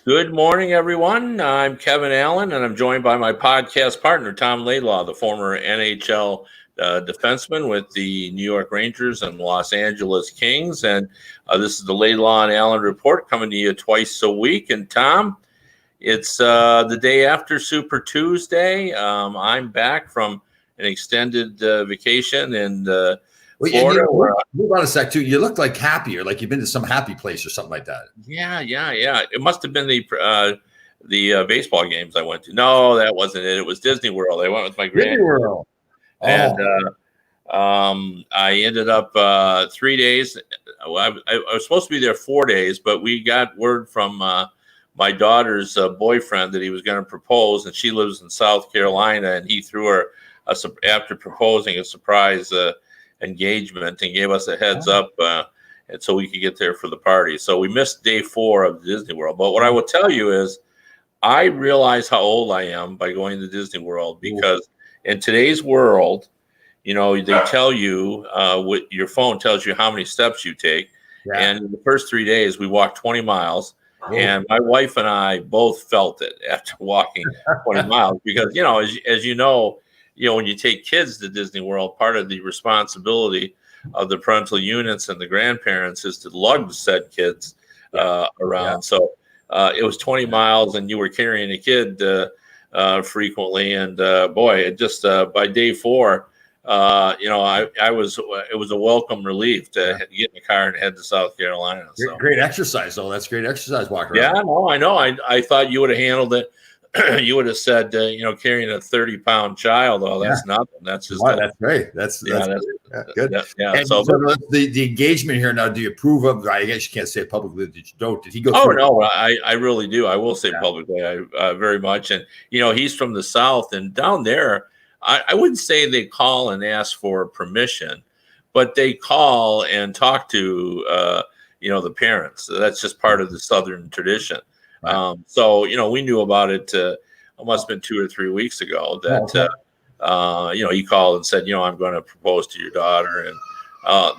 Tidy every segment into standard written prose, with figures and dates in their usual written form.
Good morning, everyone. I'm Kevin Allen, and I'm joined by my podcast partner, Tom Laidlaw, the former NHL defenseman with the New York Rangers and Los Angeles Kings. And this is the Laidlaw and Allen Report coming to you twice a week. And Tom, it's the day after Super Tuesday. I'm back from an extended vacation in Florida. Move on a sec, too. You look like happier, like you've been to some happy place or something like that. Yeah. It must have been the baseball games I went to. No, that wasn't it. It was Disney World. I went with my Disney World. Oh. And I ended up 3 days. I was supposed to be there 4 days, but we got word from my daughter's boyfriend that he was going to propose, and she lives in South Carolina, and he threw her, after proposing, a surprise engagement and gave us a heads up, and so we could get there for the party. So we missed day 4 of Disney World. But what I will tell you is I realize how old I am by going to Disney World, because in today's world, they tell you, your phone tells you how many steps you take. Yeah. And in the first 3 days, we walked 20 miles. And my wife and I both felt it after walking 20 miles, because, as you know, when you take kids to Disney World, part of the responsibility of the parental units and the grandparents is to lug said kids around. Yeah. So it was 20 miles, and you were carrying a kid frequently. And boy, it just by day 4, it was a welcome relief to get in the car and head to South Carolina. So. Great exercise, though. That's great exercise walking around. Yeah, no, I know. I thought you would have handled it. You would have said, carrying a 30-pound child. Oh, that's nothing. That's just that's great. That's good. Yeah. And so the engagement here now. Do you approve of? I guess you can't say it publicly. Did he go? Oh no, I really do. I will say publicly. I very much. And he's from the South, and down there, I wouldn't say they call and ask for permission, but they call and talk to the parents. That's just part of the Southern tradition. So, we knew about it, it must have been 2 or 3 weeks ago that, he called and said, I'm going to propose to your daughter, and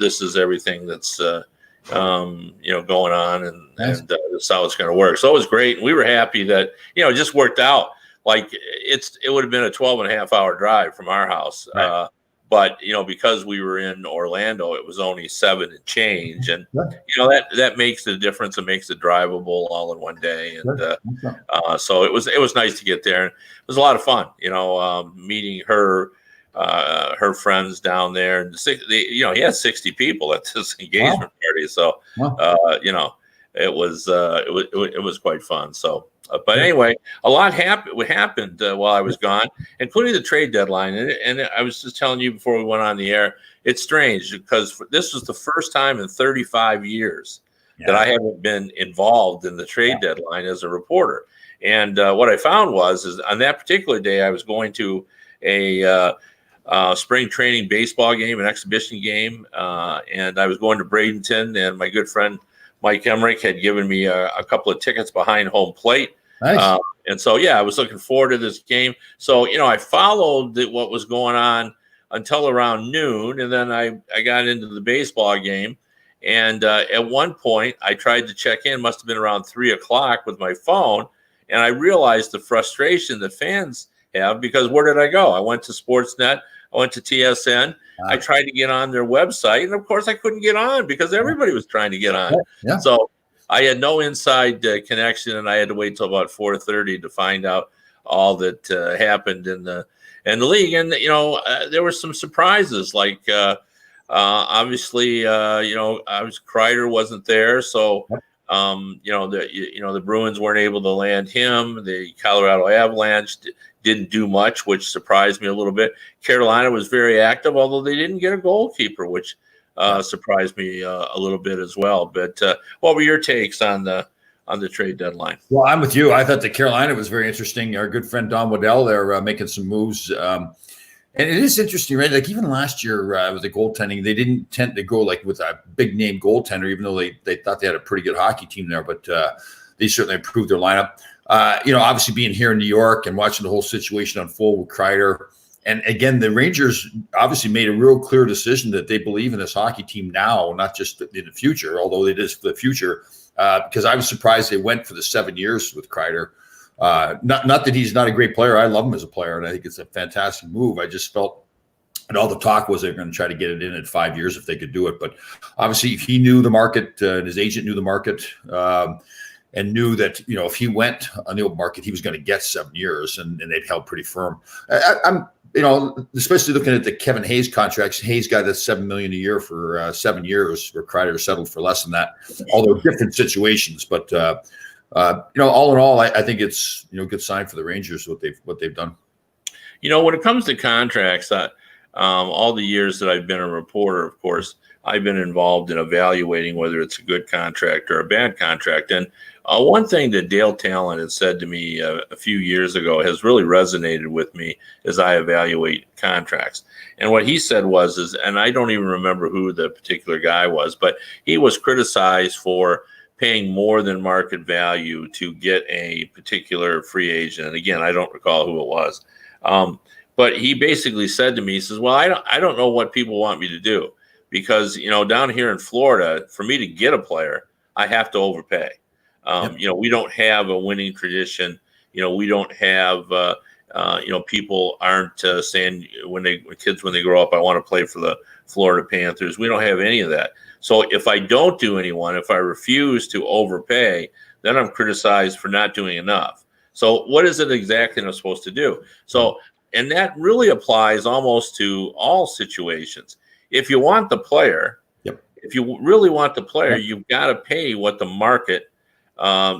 this is everything that's, going on, and this is how it's going to work. So it was great. And we were happy that, it just worked out. Like it would have been a 12.5-hour drive from our house. Right. But, because we were in Orlando, it was only 7 and change. And, that makes the difference. It makes it drivable all in one day. And so it was nice to get there. And it was a lot of fun, meeting her friends down there. And he had 60 people at this engagement party. So, it was quite fun. So. But anyway, a lot happened while I was gone, including the trade deadline. And I was just telling you before we went on the air, it's strange because this was the first time in 35 years that I haven't been involved in the trade deadline as a reporter. And what I found is on that particular day, I was going to a spring training baseball game, an exhibition game, and I was going to Bradenton, and my good friend Mike Emmerich had given me a couple of tickets behind home plate. Nice. And so, I was looking forward to this game. So, I followed what was going on until around noon. And then I got into the baseball game. And at one point, I tried to check in, must have been around 3:00 with my phone. And I realized the frustration that fans have, because where did I go? I went to Sportsnet. I went to TSN. I tried to get on their website, and of course I couldn't get on because everybody was trying to get on. Yeah. So I had no inside connection, and I had to wait till about 4:30 to find out all that happened in the league. And there were some surprises, like obviously Kreider wasn't there, so the Bruins weren't able to land him. The Colorado Avalanche didn't do much, which surprised me a little bit. Carolina was very active, although they didn't get a goalkeeper, which surprised me a little bit as well. But what were your takes on the trade deadline? Well, I'm with you. I thought that Carolina was very interesting. Our good friend Don Waddell there making some moves. And it is interesting, right? Like even last year with the goaltending, they didn't tend to go like with a big name goaltender, even though they thought they had a pretty good hockey team there. But they certainly improved their lineup. Obviously being here in New York and watching the whole situation unfold with Kreider. And again, the Rangers obviously made a real clear decision that they believe in this hockey team now, not just in the future, although it is for the future. because I was surprised they went for the 7 years with Kreider. Not that he's not a great player. I love him as a player, and I think it's a fantastic move. I just felt, and all the talk was they're going to try to get it in at 5 years if they could do it. But obviously, if he knew the market and his agent knew the market and knew that, if he went on the open market, he was going to get 7 years, and they've held pretty firm. I'm especially looking at the Kevin Hayes contracts. Hayes got that $7 million a year for 7 years, where Kreider settled for less than that, although different situations. But all in all, I think it's a good sign for the Rangers what they've done. When it comes to contracts, all the years that I've been a reporter, of course, I've been involved in evaluating whether it's a good contract or a bad contract. And one thing that Dale Talon had said to me a few years ago has really resonated with me as I evaluate contracts. And what he said and I don't even remember who the particular guy was, but he was criticized for paying more than market value to get a particular free agent. And again, I don't recall who it was. But he basically said to me, he says, well, I don't know what people want me to do, because, down here in Florida, for me to get a player, I have to overpay. We don't have a winning tradition. We don't have, people aren't saying when they grow up, I want to play for the Florida Panthers. We don't have any of that. So if I don't do anyone, if I refuse to overpay, then I'm criticized for not doing enough. So what is it exactly I'm supposed to do? And that really applies almost to all situations. If you want the player, if you really want the player, you've got to pay what the market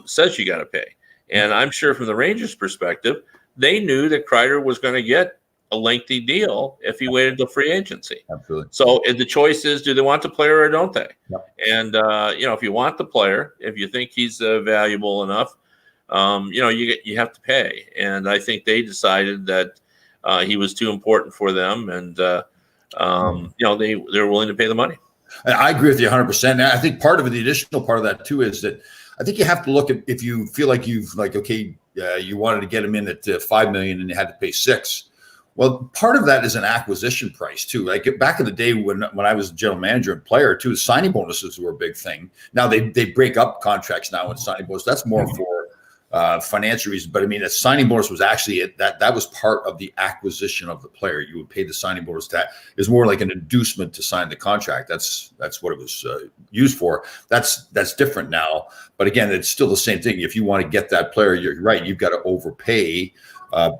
says you got to pay. And I'm sure from the Rangers' perspective, they knew that Kreider was going to get a lengthy deal if he waited till free agency. Absolutely. So the choice is, do they want the player or don't they? And, if you want the player, if you think he's valuable enough, you have to pay. And I think they decided that he was too important for them, and they're willing to pay the money. I agree with you 100%. And I think part of the additional part of that too is that I think you have to look at, if you feel like you wanted to get him in at $5 million and you had to pay $6 million. Well, part of that is an acquisition price too. Like back in the day when I was general manager and player too, signing bonuses were a big thing. Now they break up contracts now with signing bonuses. That's more for financial reasons, but I mean, a signing bonus was actually that was part of the acquisition of the player. You would pay the signing bonus. That is more like an inducement to sign the contract. That's what it was used for. That's different now. But again, it's still the same thing. If you want to get that player, you're right. You've got to overpay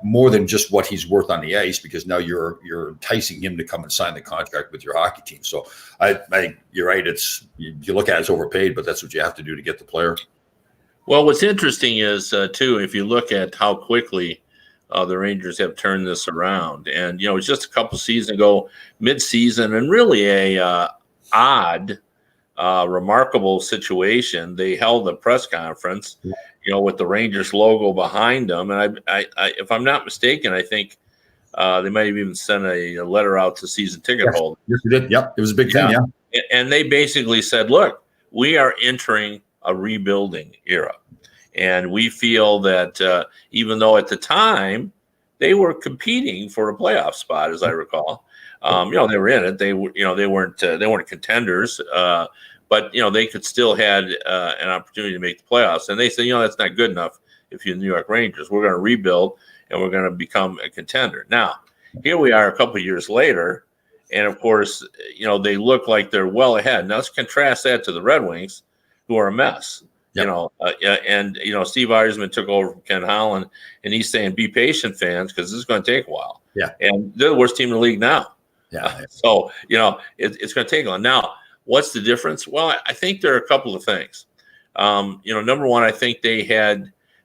more than just what he's worth on the ice, because now you're enticing him to come and sign the contract with your hockey team. So you're right. You look at it as overpaid, but that's what you have to do to get the player. Well, what's interesting is, too, if you look at how quickly the Rangers have turned this around, and, it's just a couple seasons ago, mid-season, and really a odd, remarkable situation. They held a press conference, with the Rangers logo behind them. And I if I'm not mistaken, I think they might have even sent a letter out to season ticket holders. Yes, they did. Yep, it was a big thing, yeah. And they basically said, look, we are entering a rebuilding era. And we feel that even though at the time they were competing for a playoff spot, as I recall, they were in it. They weren't contenders, but they could still had an opportunity to make the playoffs. And they said, that's not good enough if you're the New York Rangers. We're going to rebuild and we're going to become a contender. Now, here we are a couple of years later, and of course, they look like they're well ahead. Now let's contrast that to the Red Wings, who are a mess. Steve Yzerman took over from Ken Holland, and he's saying, be patient, fans, because this is going to take a while. Yeah. And they're the worst team in the league now. Yeah. So, it's going to take a while. Now, what's the difference? Well, I think there are a couple of things. Number one, I think they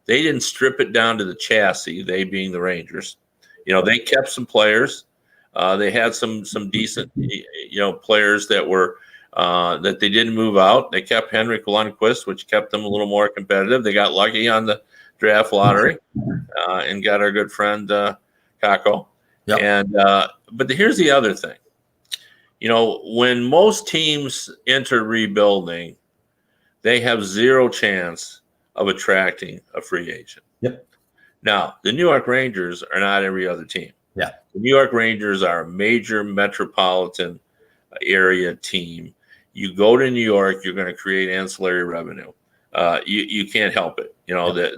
didn't strip it down to the chassis, they being the Rangers. They kept some players. They had some decent, players that were, that they didn't move out. They kept Henrik Lundqvist, which kept them a little more competitive. They got lucky on the draft lottery and got our good friend Kakko. Yep. And but here's the other thing. When most teams enter rebuilding, they have zero chance of attracting a free agent. Yep. Now, the New York Rangers are not every other team. Yeah. The New York Rangers are a major metropolitan area team. You go to New York, you're going to create ancillary revenue. you can't help it.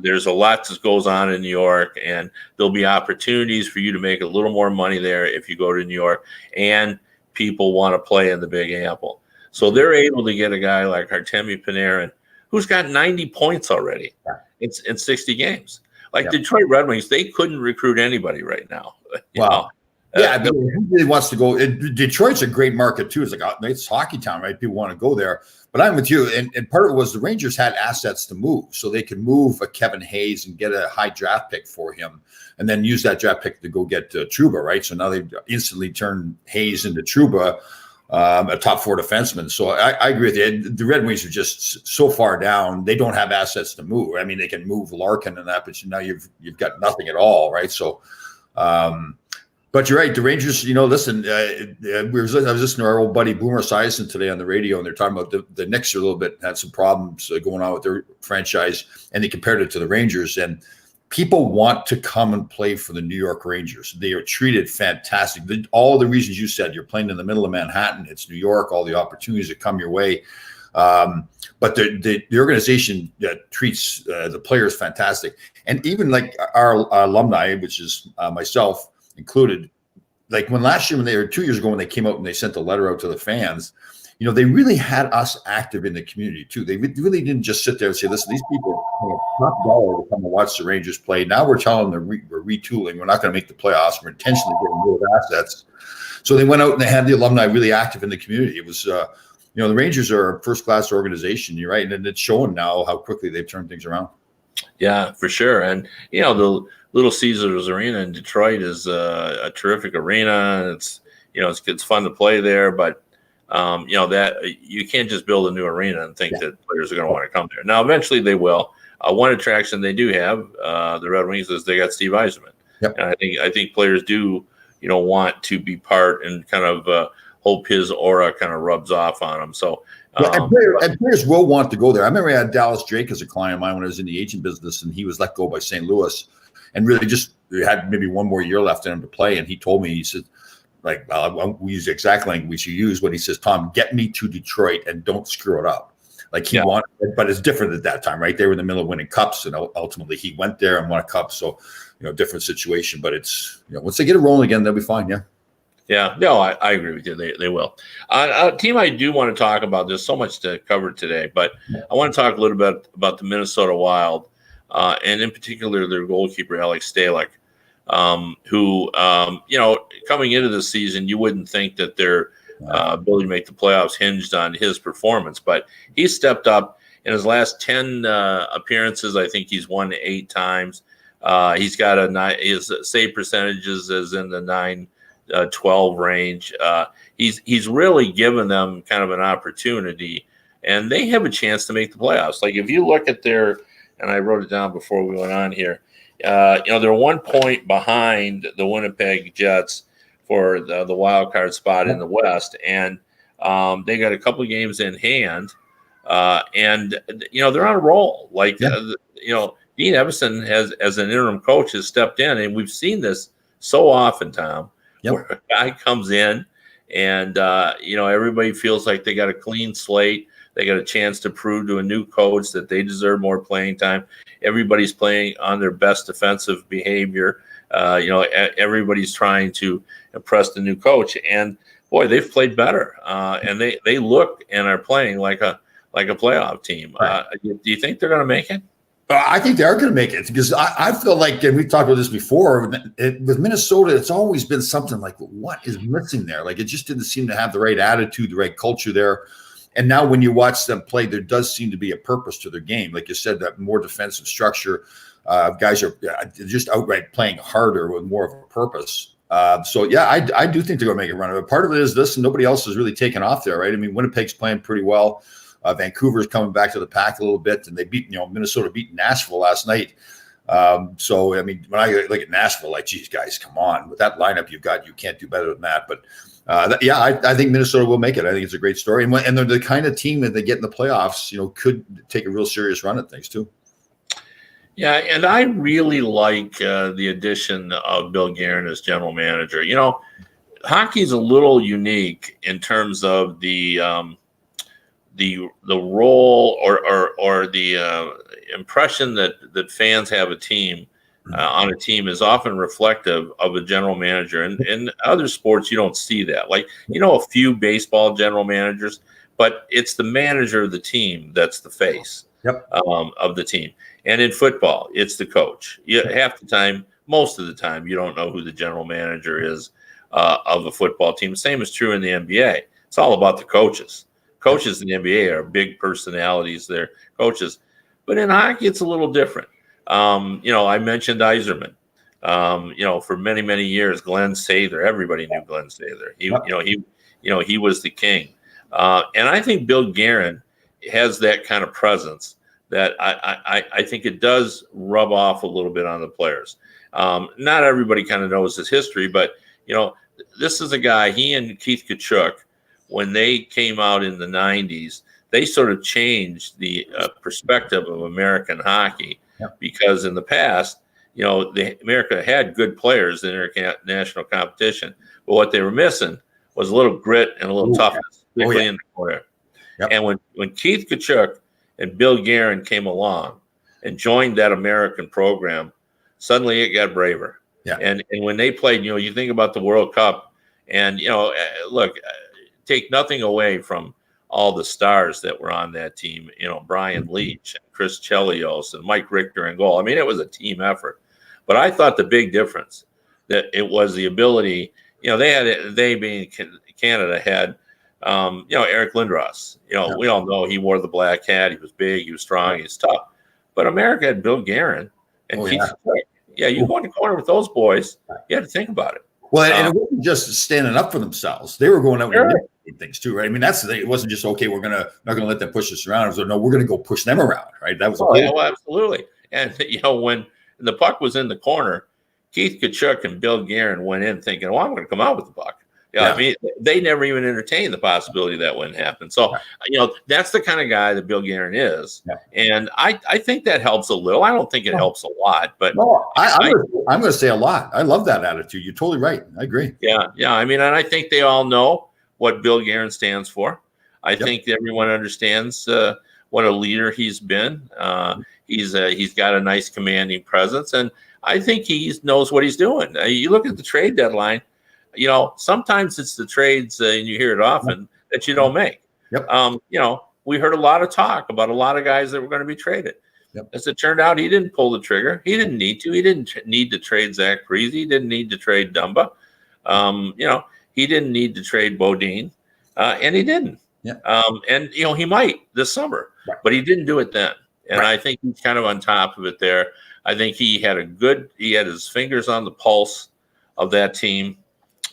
There's a lot that goes on in New York, and there'll be opportunities for you to make a little more money there if you go to New York, and people want to play in the Big Apple. So they're able to get a guy like Artemi Panarin, who's got 90 points already in 60 games. Like Detroit Red Wings, they couldn't recruit anybody right now. Wow. Yeah, who really wants to go? Detroit's a great market too. It's like it's hockey town, right? People want to go there. But I'm with you, and part of it was the Rangers had assets to move, so they could move a Kevin Hayes and get a high draft pick for him, and then use that draft pick to go get Trouba, right? So now they've instantly turned Hayes into Trouba, a top 4 defenseman. So I agree with you. The Red Wings are just so far down; they don't have assets to move. I mean, they can move Larkin and that, but now you've got nothing at all, right? So. But you're right. The Rangers, listen, I was listening to our old buddy Boomer Esiason today on the radio, and they're talking about the Knicks are a little bit had some problems going on with their franchise, and they compared it to the Rangers. And people want to come and play for the New York Rangers. They are treated fantastic. All the reasons you said, you're playing in the middle of Manhattan. It's New York, all the opportunities that come your way. But the organization treats the players fantastic. And even like our alumni, which is myself, included, like when 2 years ago when they came out and they sent a letter out to the fans, they really had us active in the community too. They really didn't just sit there and say, listen, these people are paying top dollar to come and watch the Rangers play. Now we're telling them we're retooling. We're not going to make the playoffs. We're intentionally getting rid of assets. So they went out and they had the alumni really active in the community. It was, the Rangers are a first-class organization. You're right. And it's showing now how quickly they've turned things around. Yeah, for sure. And, the Little Caesars Arena in Detroit is a terrific arena. It's, it's fun to play there, but, that you can't just build a new arena and think that players are going to want to come there. Now, eventually they will. One attraction they do have, the Red Wings, is they got Steve Yzerman. Yep. And I think players do, want to be part and kind of hope his aura kind of rubs off on them. So, and players will want to go there. I remember I had Dallas Drake as a client of mine when I was in the agent business, and he was let go by St. Louis, and really just had maybe one more year left in him to play. And he told me, he said, like, we use the exact language you use when he says, Tom, get me to Detroit and don't screw it up. Like he wanted it, but it's different at that time, right? They were in the middle of winning cups, and ultimately he went there and won a cup. So, different situation, but it's, once they get it rolling again, they'll be fine. Yeah. Yeah, no, I agree with you. They will. A team I do want to talk about, there's so much to cover today, but I want to talk a little bit about the Minnesota Wild, and in particular their goalkeeper, Alex Stalock, who, coming into the season, you wouldn't think that their ability to make the playoffs hinged on his performance, but he stepped up in his last 10 appearances. I think he's won 8 times. He's got his save percentages is in the 9-12 range. He's really given them kind of an opportunity, and they have a chance to make the playoffs. Like if you look at and I wrote it down before we went on here, they're 1 point behind the Winnipeg Jets for the wild card spot in the West, and they got a couple of games in hand, and they're on a roll. Like Dean Evason as an interim coach has stepped in, and we've seen this so often, Tom. Yep. Where a guy comes in and, everybody feels like they got a clean slate. They got a chance to prove to a new coach that they deserve more playing time. Everybody's playing on their best defensive behavior. Everybody's trying to impress the new coach. And, boy, they've played better. And they look and are playing like a playoff team. Right. Do you think they're going to make it? I think they are going to make it, because I feel like, and we've talked about this before, with Minnesota, it's always been something like, what is missing there? Like it just didn't seem to have the right attitude, the right culture there. And now when you watch them play, there does seem to be a purpose to their game. Like you said, that more defensive structure, guys are just outright playing harder with more of a purpose. So, yeah, I do think they're going to make a run of it. Part of it is this, and nobody else has really taken off there, right? I mean, Winnipeg's playing pretty well. Vancouver's coming back to the pack a little bit, and they beat, Minnesota beat Nashville last night. So, I mean, when I look at Nashville, like, geez, guys, come on. With that lineup you've got, you can't do better than that. But, I think Minnesota will make it. I think it's a great story. And they're the kind of team that they get in the playoffs, could take a real serious run at things, too. Yeah, and I really like the addition of Bill Guerin as general manager. Hockey's a little unique in terms of the the role or the impression that fans have a team on a team is often reflective of a general manager. And in other sports, you don't see that. Like, a few baseball general managers, but it's the manager of the team that's the face of the team. And in football, it's the coach. Half the time, most of the time, you don't know who the general manager is of a football team. Same is true in the NBA. It's all about the coaches. Coaches in the NBA are big personalities. They're coaches. But in hockey, it's a little different. I mentioned Yzerman. For many, many years, Glenn Sather, everybody knew Glenn Sather. He was the king. And I think Bill Guerin has that kind of presence that I think it does rub off a little bit on the players. Not everybody kind of knows his history, but, this is a guy, he and Keith Tkachuk, when they came out in the 90s, they sort of changed the perspective of American hockey. Because in the past, America had good players in international competition, but what they were missing was a little grit and a little toughness, particularly in the corner. And when Keith Tkachuk and Bill Guerin came along and joined that American program, suddenly it got braver. And when they played, you think about the World Cup, and look, take nothing away from all the stars that were on that team, Brian Leetch, and Chris Chelios, and Mike Richter in goal. I mean, it was a team effort. But I thought the big difference that it was the ability, they being Canada had, Eric Lindros. We all know he wore the black hat. He was big, he was strong, he was tough. But America had Bill Guerin and Keith Tkachuk. You go in the corner with those boys, you had to think about it. Well, and it wasn't just standing up for themselves. They were going out and things too, right? I mean, it wasn't just, okay, we're not gonna let them push us around. It was, no, we're gonna go push them around, right? That was absolutely. And when the puck was in the corner, Keith Tkachuk and Bill Guerin went in thinking, well, I'm gonna come out with the puck. I mean, they never even entertained the possibility that wouldn't happen. So, that's the kind of guy that Bill Guerin is. And I think that helps a little. I don't think it helps a lot, but I'm going to say a lot. I love that attitude. You're totally right. I agree. Yeah. I mean, and I think they all know what Bill Guerin stands for. I think everyone understands what a leader he's been. He's got a nice commanding presence, and I think he knows what he's doing. You look at the trade deadline. Sometimes it's the trades, and you hear it often, that you don't make. We heard a lot of talk about a lot of guys that were going to be traded. As it turned out, he didn't pull the trigger. He didn't need to. He didn't need to trade Zach Parise. He didn't need to trade Dumba. He didn't need to trade Bodine, and he didn't. And he might this summer, but he didn't do it then. And I think he's kind of on top of it there. I think he had his fingers on the pulse of that team.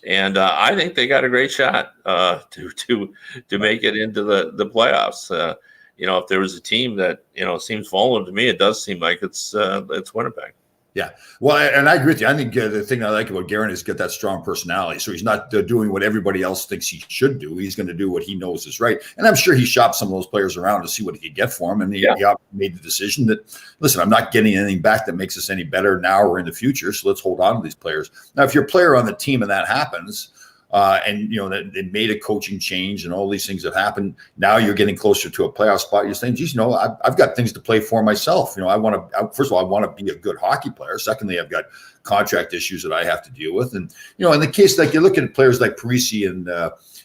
And I think they got a great shot to make it into the playoffs. If there was a team that seems vulnerable to me, it does seem like it's Winnipeg. Yeah, well, and I agree with you. I think the thing I like about Guerin is he's got that strong personality. So he's not doing what everybody else thinks he should do. He's going to do what he knows is right. And I'm sure he shopped some of those players around to see what he could get for him. And he made the decision that, listen, I'm not getting anything back that makes us any better now or in the future. So let's hold on to these players. Now, if you're a player on the team and that happens, and that it made a coaching change and all these things have happened. Now you're getting closer to a playoff spot. You're saying, geez, I've got things to play for myself. I want to, first of all, I want to be a good hockey player. Secondly, I've got contract issues that I have to deal with. And, in the case, like you look at players like Parise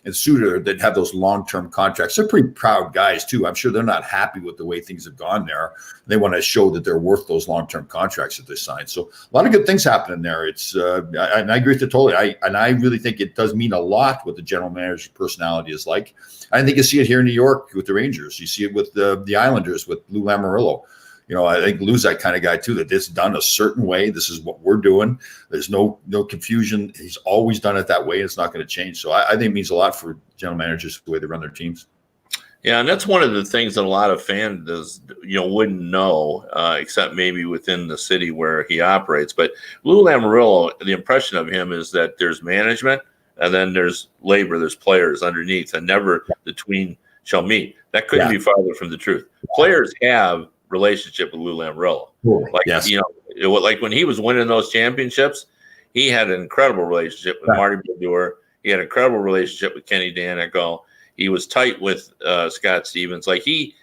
and Suter that have those long-term contracts, they're pretty proud guys too. I'm sure they're not happy with the way things have gone there. They want to show that they're worth those long-term contracts that they signed. So a lot of good things happening there. It's and I agree with you totally. I really think it does mean a lot what the general manager's personality is like. I think you see it here in New York with the Rangers. You see it with the Islanders with Lou Lamoriello. I think Lou's that kind of guy too, that it's done a certain way. This is what we're doing. There's no confusion. He's always done it that way. It's not going to change. So I think it means a lot for general managers, the way they run their teams. Yeah, and that's one of the things that a lot of fans, wouldn't know, except maybe within the city where he operates. But Lou Lamoriello, the impression of him is that there's management, and then there's labor, there's players underneath, and never the tween shall meet. That couldn't be farther from the truth. Players have relationship with Lou Lamoriello. Like when he was winning those championships, he had an incredible relationship with Marty Brodeur. He had an incredible relationship with Kenny Danico. He was tight with Scott Stevens. Like he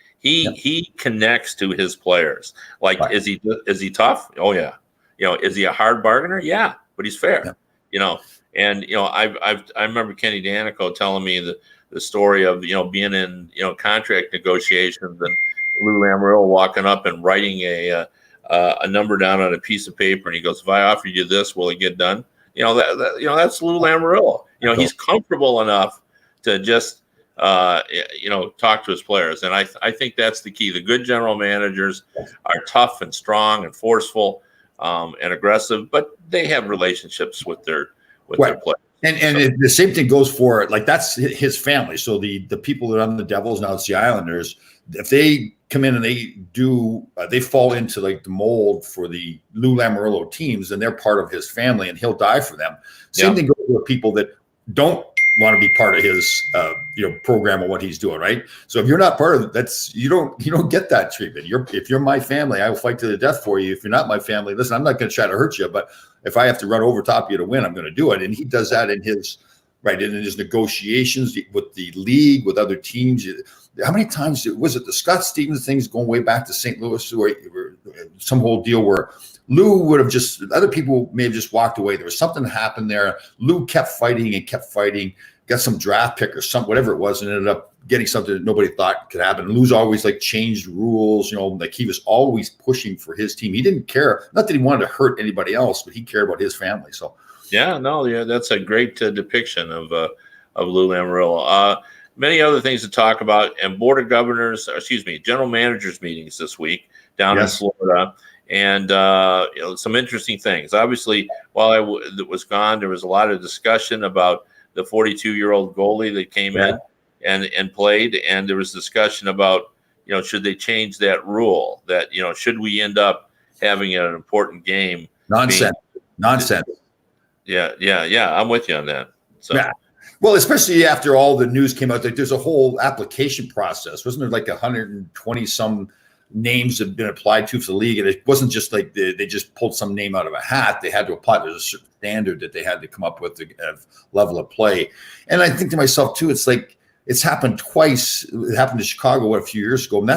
connects to his players. Like, Right. is he tough? Oh yeah. Is he a hard bargainer? Yeah, but he's fair. Yeah. And I remember Kenny Danico telling me the story of being in contract negotiations and Lou Lamoriello walking up and writing a number down on a piece of paper, and he goes, "If I offer you this, will it get done?" That's Lou Lamoriello. He's comfortable enough to just talk to his players, and I think that's the key. The good general managers are tough and strong and forceful and aggressive, but they have relationships with their players. And the same thing goes for, like, that's his family. So the people that are on the Devils, now it's the Islanders, if they come in and they fall into like the mold for the Lou Lamoriello teams, and they're part of his family, and he'll die for them. Same thing goes for people that don't want to be part of his program or what he's doing, right? So if you're not part of it, you don't get that treatment. If you're my family, I will fight to the death for you. If you're not my family, listen, I'm not going to try to hurt you, but if I have to run over top of you to win, I'm going to do it. And he does that in his negotiations with the league, with other teams. How many times was it the Scott Stevens things going way back to St. Louis, or some whole deal where Lou would have other people may have just walked away. There was something that happened there. Lou kept fighting, got some draft pick or whatever it was, and ended up getting something that nobody thought could happen. And Lou's always like changed rules, like he was always pushing for his team. He didn't care, not that he wanted to hurt anybody else, but he cared about his family. So that's a great depiction of Lou Lamoriello. Many other things to talk about, and general managers meetings this week down in Florida. And some interesting things. Obviously, while I was gone, there was a lot of discussion about the 42-year-old goalie that came in and played, and there was discussion about should they change that rule, that should we end up having an important game? Nonsense. Yeah, I'm with you on that. So. Yeah. Well, especially after all the news came out, that there's a whole application process. Wasn't there like 120 some names have been applied to for the league? And it wasn't just like they just pulled some name out of a hat. They had to apply. There's a certain standard that they had to come up with to have level of play. And I think to myself too, it's like, it's happened twice. It happened to Chicago a few years ago, and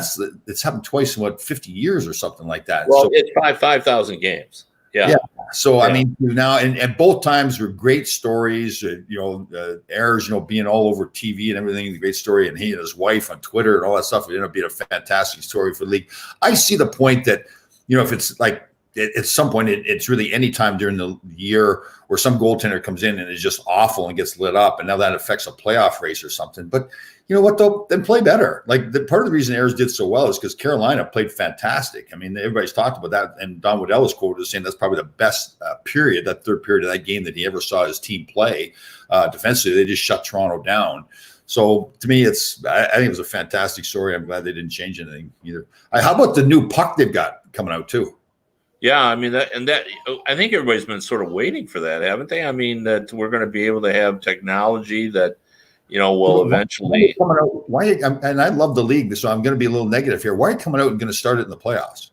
it's happened twice in 50 years or something like that. Well, so, it's 5,000 games. Yeah. So I mean, now and both times were great stories. Ayers, being all over TV and everything, the great story, and he and his wife on Twitter and all that stuff. It ended up being a fantastic story for the league. I see the point that if it's like at some point it's really any time during the year where some goaltender comes in and is just awful and gets lit up, and now that affects a playoff race or something. But you know what, though? Then play better. Like, part of the reason Ayers did so well is because Carolina played fantastic. I mean, everybody's talked about that, and Don Waddell was quoted as saying that's probably the best period, that third period of that game, that he ever saw his team play defensively. They just shut Toronto down. So to me, I think it was a fantastic story. I'm glad they didn't change anything either. How about the new puck they've got coming out too? Yeah, I mean I think everybody's been sort of waiting for that, haven't they? I mean, that we're going to be able to have technology that will eventually. Why? And I love the league, so I'm going to be a little negative here. Why are you coming out and going to start it in the playoffs?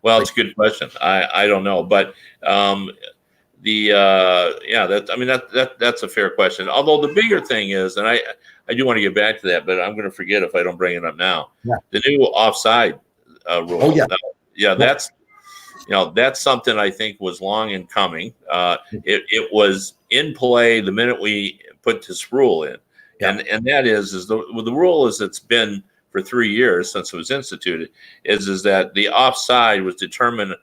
Well, it's a good question. I don't know, but that's a fair question. Although the bigger thing is, and I do want to get back to that, but I'm going to forget if I don't bring it up now. Yeah. The new offside rule. Oh yeah. That's something I think was long in coming. It was in play the minute we put this rule in. Yeah. And that is the rule is it's been for 3 years since it was instituted is that the offside was determined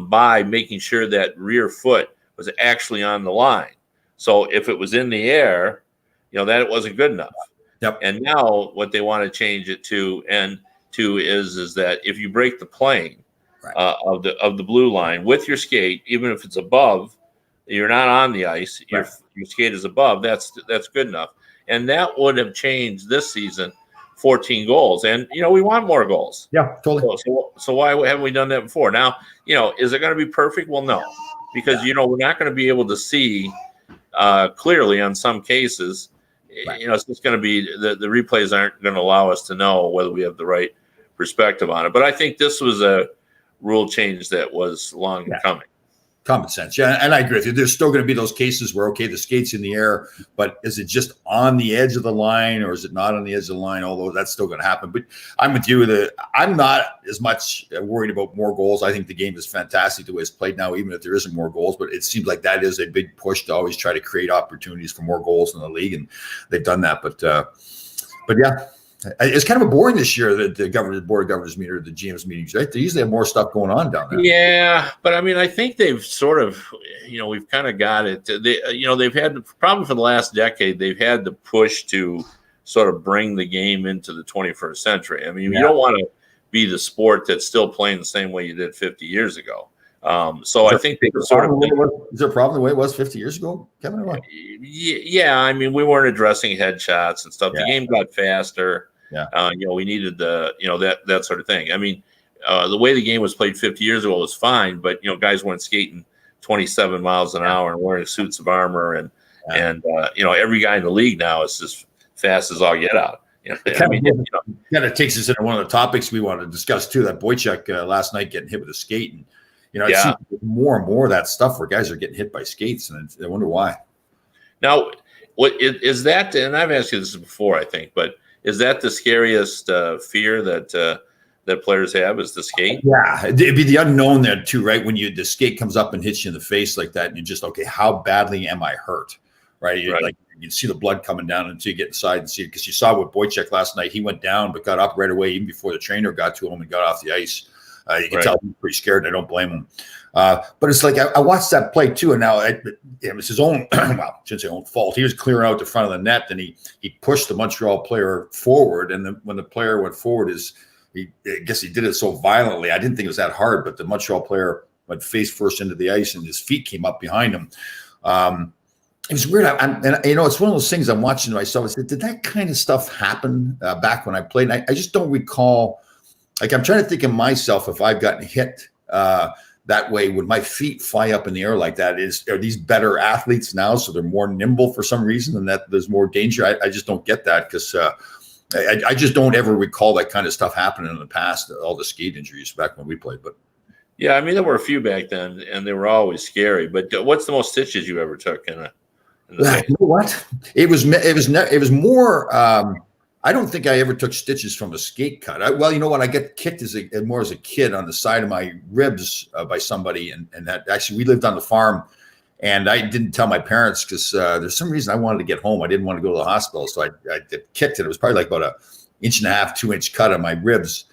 by making sure that rear foot was actually on the line. So if it was in the air, that it wasn't good enough. Yep. And now what they want to change it to is that if you break the plane of the blue line with your skate, even if it's above, you're not on the ice, your skate is above, that's good enough. And that would have changed this season 14 goals. And, we want more goals. Yeah, totally. So why haven't we done that before? Now, is it going to be perfect? Well, no, because, we're not going to be able to see clearly on some cases. Right. It's just going to be the replays aren't going to allow us to know whether we have the right perspective on it. But I think this was a rule change that was long coming. Common sense. Yeah. And I agree with you. There's still going to be those cases where, okay, the skate's in the air, but is it just on the edge of the line or is it not on the edge of the line? Although that's still going to happen. But I'm with you. I'm not as much worried about more goals. I think the game is fantastic the way it's played now, even if there isn't more goals. But it seems like that is a big push to always try to create opportunities for more goals in the league. And they've done that. But yeah. It's kind of a boring this year, the board of governors meeting or the GM's meetings, right? They usually have more stuff going on down there. Yeah, but I mean, I think they've sort of, we've kind of got it. They've had probably for the last decade, they've had the push to sort of bring the game into the 21st century. I mean, you don't want to be the sport that's still playing the same way you did 50 years ago. So I think they sort of. Is there a problem the way it was 50 years ago, Kevin? Yeah, I mean, we weren't addressing headshots and stuff. Yeah. The game got faster. Yeah. We needed that sort of thing. I mean, the way the game was played 50 years ago was fine, but guys weren't skating 27 miles an hour and wearing suits of armor, and every guy in the league now is as fast as all get out. It takes us into one of the topics we want to discuss too. That Boychuk last night getting hit with a skate, and it seems more and more of that stuff where guys are getting hit by skates, and I wonder why. Now, what is that? And I've asked you this before, I think, but is that the scariest fear that players have? Is the skate? Yeah, it'd be the unknown there too, right? When the skate comes up and hits you in the face like that, and you're just okay. How badly am I hurt? Right? Like you see the blood coming down until you get inside and see it. Because you saw with Boychuk last night, he went down but got up right away, even before the trainer got to him and got off the ice. You can tell he's pretty scared. And I don't blame him. But it's like I watched that play too, and now it was his own. Well, I shouldn't say own fault. He was clearing out the front of the net, and he pushed the Montreal player forward. And when the player went forward, I guess he did it so violently. I didn't think it was that hard, but the Montreal player went face first into the ice, and his feet came up behind him. It was weird. It's one of those things I'm watching myself. I said, did that kind of stuff happen back when I played? And I just don't recall. Like, I'm trying to think of myself if I've gotten hit that way. Would my feet fly up in the air like that? Are these better athletes now, so they're more nimble for some reason, and that there's more danger? I just don't get that, because I just don't ever recall that kind of stuff happening in the past. All the skate injuries back when we played, but. Yeah, I mean, there were a few back then, and they were always scary. But what's the most stitches you ever took in the face? You know what? It was more. I don't think I ever took stitches from a skate cut. You know what? I get kicked more as a kid on the side of my ribs by somebody, and that actually we lived on the farm, and I didn't tell my parents because there's some reason I wanted to get home. I didn't want to go to the hospital, so I kicked it. It was probably like about 1.5 inch, 2 inch cut on my ribs.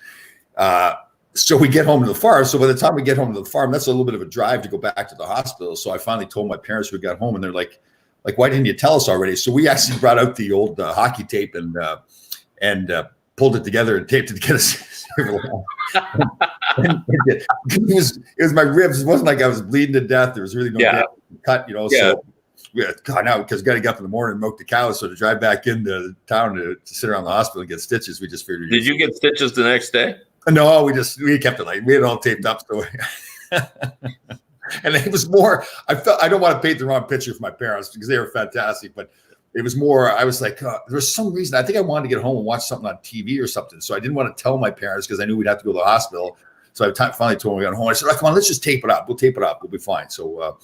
So we get home to the farm. So by the time we get home to the farm, that's a little bit of a drive to go back to the hospital. So I finally told my parents we got home, and they're like, why didn't you tell us already? So we actually brought out the old hockey tape and pulled it together and taped it together. It was my ribs. It wasn't like I was bleeding to death. There was really no cut, So God, now because got to get up in the morning and milk the cows. So to drive back into town to sit around the hospital and get stitches, we just figured. Did you get stitches the next day? No, we kept it like we had it all taped up. So. And it was more, I don't want to paint the wrong picture for my parents because they were fantastic, but it was more, I was like, there was some reason, I think I wanted to get home and watch something on TV or something. So I didn't want to tell my parents because I knew we'd have to go to the hospital. So I finally told them we got home. I said, come on, let's just tape it up. We'll tape it up. We'll be fine. So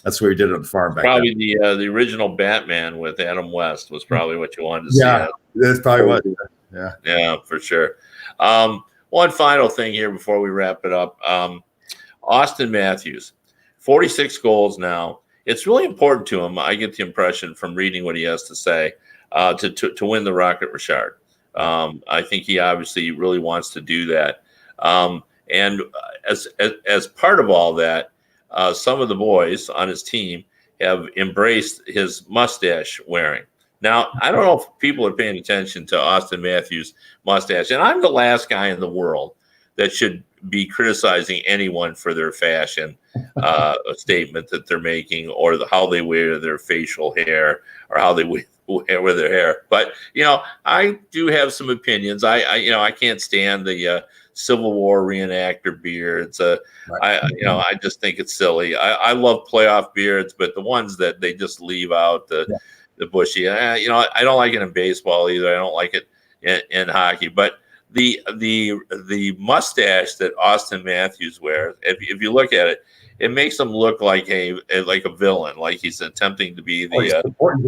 that's what we did on the farm back probably then. The original Batman with Adam West was probably what you wanted to see. Yeah, that's probably what. Yeah, for sure. One final thing here before we wrap it up. Austin Matthews, 46 goals now. It's really important to him. I get the impression from reading what he has to say to win the Rocket Richard. I think he obviously really wants to do that. And as part of all that, some of the boys on his team have embraced his mustache wearing. Now, I don't know if people are paying attention to Austin Matthews' mustache, and I'm the last guy in the world that should be criticizing anyone for their fashion statement that they're making, or how they wear their facial hair, or how they wear their hair. But I do have some opinions. I can't stand the Civil War reenactor beards. I just think it's silly. I love playoff beards, but the ones that they just leave out the bushy. I don't like it in baseball either. I don't like it in hockey. But the mustache that Austin Matthews wears, if you look at it, it makes him look like a villain, like he's attempting to be he's a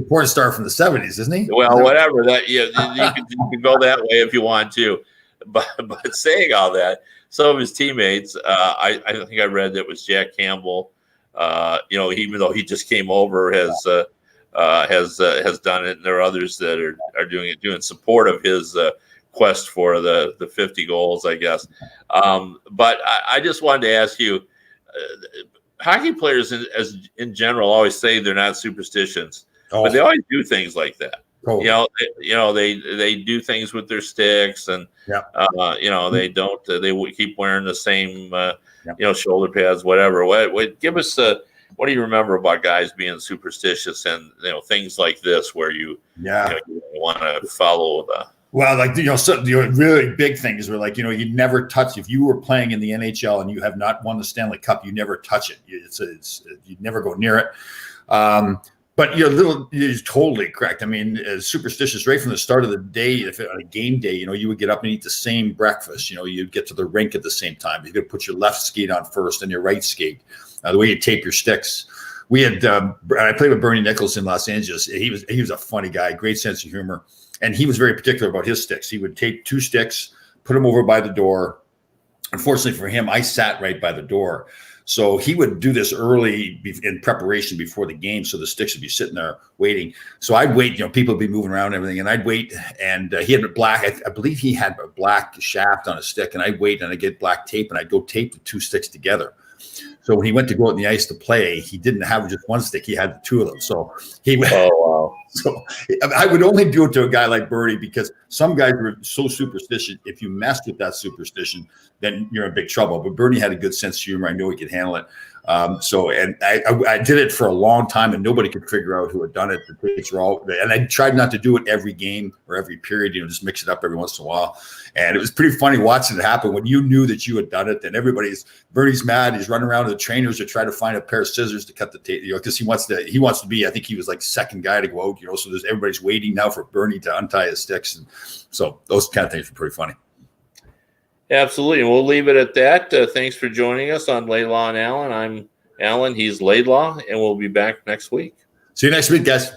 porn star from the 70s, isn't he? Well, whatever that. Yeah, you can go that way if you want to, but saying all that, some of his teammates, I think I read that it was Jack Campbell. Even though he just came over, has done it, and there are others that are doing it in support of his quest for the 50 goals, I guess. But I just wanted to ask you, hockey players in general always say they're not superstitions, but they always do things like that. Cool. They do things with their sticks, and they don't. They keep wearing the same, shoulder pads, whatever. Give us what do you remember about guys being superstitious and things like this where you want to follow the. Well, really big things were like, you never touch, if you were playing in the NHL and you have not won the Stanley Cup, you never touch it. You never go near it. But you're totally correct. I mean, superstitious right from the start of the day. If on a game day, you would get up and eat the same breakfast. You'd get to the rink at the same time. You could put your left skate on first and your right skate. The way you tape your sticks. We had I played with Bernie Nichols in Los Angeles. He was a funny guy, great sense of humor, and he was very particular about his sticks. He would tape 2 sticks, put them over by the door. Unfortunately for him, I sat right by the door. So he would do this early in preparation before the game, so the sticks would be sitting there waiting. So I'd wait, people would be moving around and everything, and I'd wait, and he had a black, I believe he had a black shaft on a stick, and I'd wait, and I'd get black tape, and I'd go tape the 2 sticks together. So when he went to go out on the ice to play, he didn't have just 1 stick; he had 2 of them. So he went. Oh wow! So I would only do it to a guy like Bernie because some guys were so superstitious. If you messed with that superstition, then you're in big trouble. But Bernie had a good sense of humor. I know he could handle it. I did it for a long time, and nobody could figure out who had done it. The dates were all, and I tried not to do it every game or every period. Just mix it up every once in a while. And it was pretty funny watching it happen when you knew that you had done it. Then Bernie's mad. He's running around to the trainers to try to find a pair of scissors to cut the tape. Because he wants to be. I think he was like second guy to go out. So everybody's waiting now for Bernie to untie his sticks, and so those kind of things were pretty funny. Absolutely. And we'll leave it at that. Thanks for joining us on Laidlaw and Allen. I'm Alan. He's Laidlaw, and we'll be back next week. See you next week, guys.